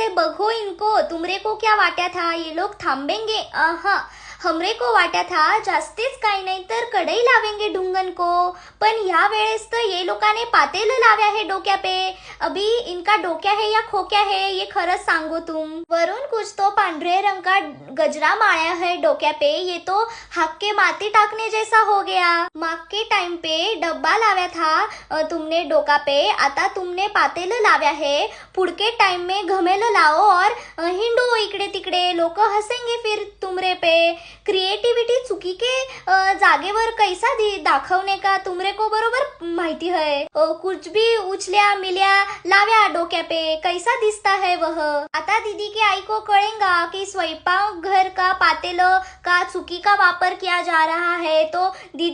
से बघो इनको, तुमरे को क्या वाटा था ये लोग थांबेंगे? हमरे को वाटा था जास्तीच काही नाही तर कढई लावेंगे ढुंगन को, पण ह्या वेळेस तर ये लोकांनी पातेलं लाव्या है डोक्या पे. अभी इनका डोक्या है या खोक्या है ये खरंच सांगो तुम. वरून कुछ तो पांढरे रंग का गजरा माया है डोक्या पे, ये तो हाथ के माती टाकने जैसा हो गया. माग के टाइम पे डब्बा लाव्या था तुमने डोका पे, आता तुमने पातेलं लाव्या है. पुढके टाइम में घमेलं लाओ और हिंडो इकडे तिकडे, लोक हसेंगे फिर तुमरे पे. क्रिएटिव्हिटी चुकी के जागेवर कैसा दाखवणे का तुमरे को बरोबर माहिती है. कुछ भी उचल्या मिल्या लाव्या डोक्या पे, कैसा दिसता है वह. आता दीदी के आई को कळेगा कि स्वयंपाक घर का पातेलं का चुकी का वापर किया जा रहा है, तो दीदी